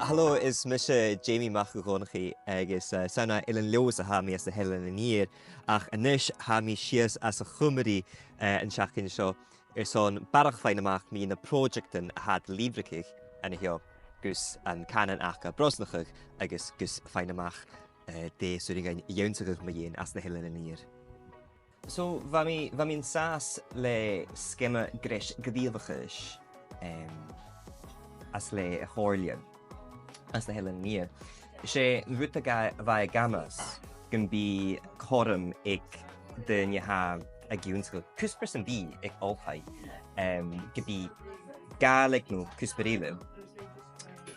Hallo is Mae Jamie Duncan agus sana ilan leosa ha mi as the helen in year ach anish ha mi shears as a chumri and shakin show son barach feinamach mi in a projecten had librekig and hio gus an canon aka brosnachig agus gus feinamach de suringain jounsig me as the helen in year. So vamin sas le skema grish gadielvigish as le horlian. As the helen near. She ruta vai gamas can be corum ik den you have a giunsko cuspers and be ik alhai could be Gaeleg no cusperile.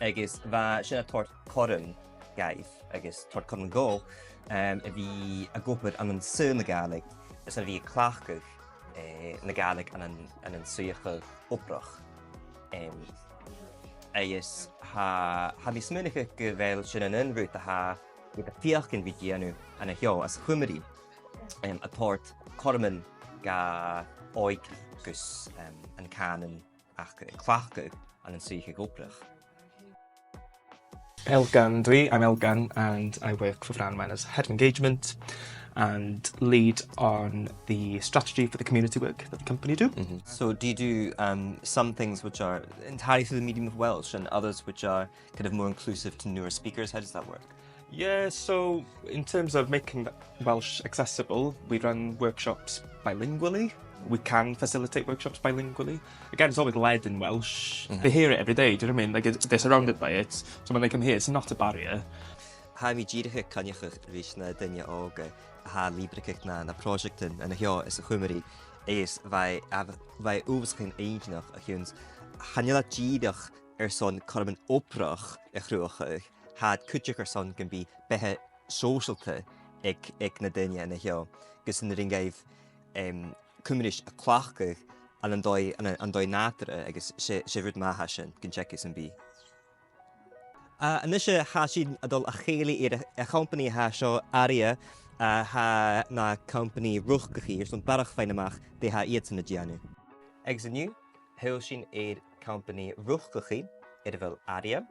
I guess va shena tort corum gaith I guess tort corum go vi a gopur an sun the Gaeleg is a vi clachig na Gaeleg an suige oprach. Is ha mi smynige gevel sin an unroute ha with a fiachkin vidianu and a hio as chumri a tort corman ga oik gus an canon ach clachge an suige oprach. I'm Elgan and I work for Fran as Head of Engagement and lead on the strategy for the community work that the company do. So do you do some things which are entirely through the medium of Welsh and others which are kind of more inclusive to newer speakers? How does that work? Yeah, so in terms of making Welsh accessible, we run workshops bilingually. We can facilitate workshops bilingually. Again, it's always led in Welsh. They hear it every day, do you know what I mean? Like they're surrounded by it, so when they come here, it's not a barrier. Ha mi ddíireach caniachach rís na duine óga ha líbricach na projectin and hio is a chumri is vai uwaschin eindnach a huns hanila ddíireach son corman oprach a chruachach had kutjach son can be behe socialte ik na duine and hio gus in the ringaif cumrish a clachach an dói natra agus sé rud mahashin can check is and be. Anisha hashin adol acheli a company hasho area ha na company ruchgachi is on barach feinamach de ha iets in the janu. Exenu hilshin company ruchgachi vel area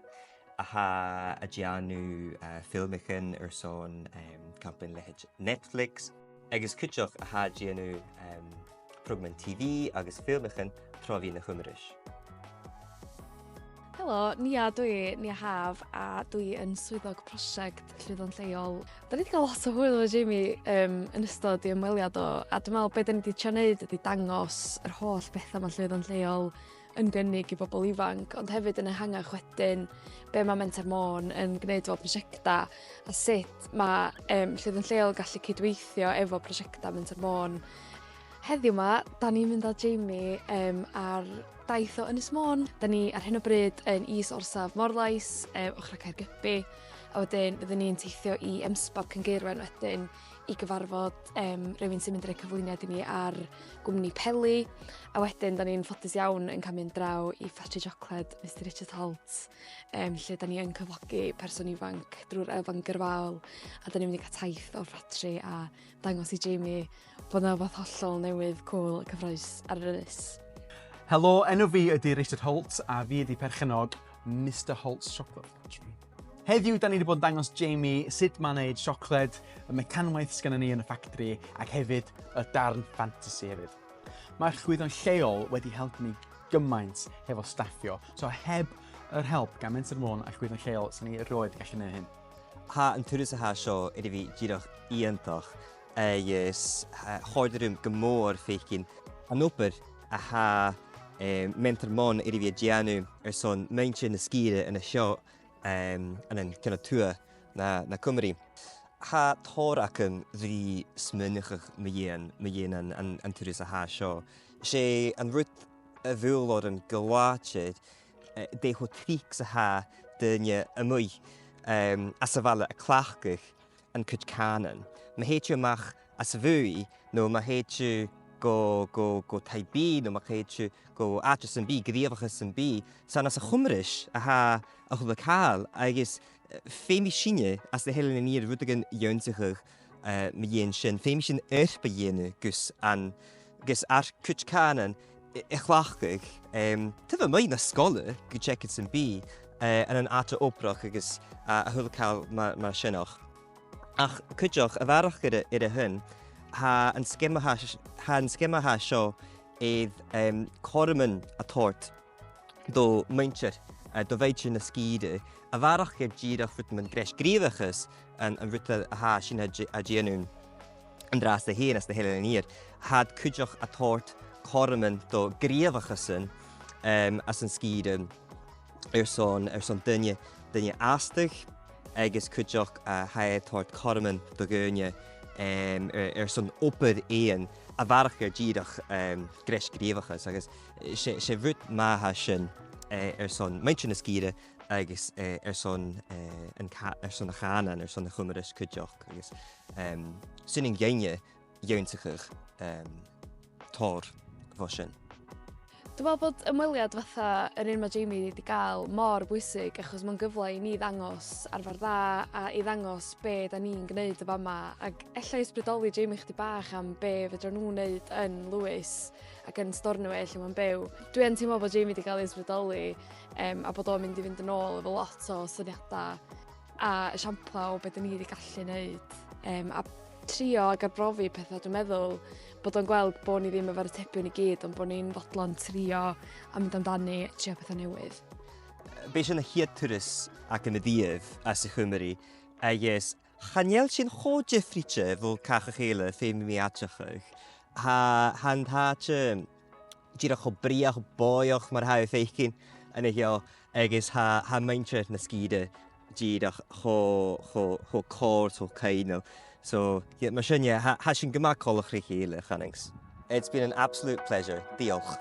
ha a janu filmichen son company lehij Netflix agus kutjoch ha janu program TV agus filmichen trovi na chumrish. Helo, ni haf a dwi yn swyddog prosiect Llwyddo'n Lleol. Da ni wedi cael lot o hwyl o Jamie yn ystod i ymweliad o, a dwi'n meddwl beth da ni wedi trio wneud ydy dangos yr holl bethau mae Llwyddo'n Lleol yn gynnig i bobl ifanc, ond hefyd yn ehangach wedyn be mae Ynys Môn yn gwneud fel prosiecta a sut mae Llwyddo'n Lleol gallu cydweithio efo prosiecta Ynys Môn. Heddiw ma, da ni'n mynd â Jamie ar daith o Ynys Môn. Da ni ar hyn o bryd yn is orsaf Morlais, ochr Caergybi, a wedyn byddwn ni'n teithio i Emsbab Cyngeirwen wedyn i gyfarfod rhywun sy'n mynd i'r cyflwyniad i ni ar gwmni peli, a wedyn da ni'n ffodus iawn yn cael mynd draw i ffatri siocled Mr Richard Holt, lle da ni yn cyflogi person ifanc drwy'r elfen gyrfaol, a da ni'n mynd i cael taith o'r ffatri a dangos i Jamie bod yna fath hollol newydd cwl cyffroes ar yr ynys. Helo, enw fi ydy Richard Holt a fi ydy perchenog Mr Holt's Chocolate Factory. Heddiw, da ni wedi bod yn dangos Jamie sut mae'n neud siocled, y mecanwaith sgynnon ni yn y ffactri ac hefyd y darn ffantasi hefyd. Mae'r Llwyddo'n Lleol wedi helpu ni gymaint hefo staffio, so heb yr help gan Ynys Môn a Llwyddo'n Lleol sy'n ni erioed gallu gwneud hyn. Ha yn tŵrus a ha sio iddi fi gyrach iantach ys hoedrym gymor ffeicin anwper a ha Ynys Môn iddi fi gianw son meintio yn y sgire yn y sio yn kind of tŵa na Cymru. Ha tor ac yn ddi smynnych myn yn tŵrus a ha sio. Se yn rwyd y fwlod yn gylwachyd de ho trics a ha dynia y mwy as y fala y clachgych yn cyd canon. Mae heitio mach as y fwy, no mae heitio go taibi, no mae heitio go atras yn bi, gydiafachas yn bi, san as y chwmrish a ha a chwbl cael, agos ffeimi sinia as y helen yn i'r rwydog yn iwnsigach mae yen sin, ffeimi sin erba yenu gus ar cyd canon echlachgych, tyfa mai na scola, gyd checyd sy'n bi, yn yn ata obrach agus a hwyl cael mae'r synoch. Ach cydioch, y farach gyda hyn, ha yn sgema ha sio idd corymyn a tort do myntyr, do feitio na sgide, a farach gyda gyrach fydd yn gres grifachus yn fydd a ha sy'n a gianwn yn dras dy hen as dy helen yn ir, had cydioch a tort corymyn do grifachus yn as yn sgide son dynnu astych, agus cydioch a haid tort corymyn do gynnu son oper ein a farach gyrach gres grifachus, agus se fydd ma ha sy'n son myntyr na sgide, agus son a chanan, son a chwmyrys cydioch, agus sy'n yn gynnu ywnsachych tor fosyn. Dwi'n meddwl bod ymweliad fatha yr un mae Jamie wedi cael mor bwysig achos mae'n gyfle i ni ddangos arfer dda a i ddangos be da ni'n gwneud y fama ac ella ysbrydoli Jamie chdi bach am be fedra nhw'n wneud yn Lewis ac yn Stornoway lle mae'n byw. Dwi'n teimlo bod Jamie wedi cael ei ysbrydoli a bod o'n mynd i fynd yn ôl efo lot o syniadau a esiampla o be da ni wedi gallu wneud a trio ag arbrofi pethau. Dwi'n meddwl bod o'n gweld bod ni ddim efo'r atebion i gyd, ond bod ni'n fodlon trio a mynd amdani trio pethau newydd. Be sy'n y hyd twrys ac yn y ddydd as y Chymru, agos chaniel sy'n chodge ffritio fo cach a cheile ffeim mi atachach. Han ha che gyrach o briach o boioch mae'r hau ffeicin yn eich agos ha maintre na sgide gyrach ho cors o caino. So, yeah, mae sy'n ha sy'n gymacolach rhi chi le, Channings. It's been an absolute pleasure. Diolch.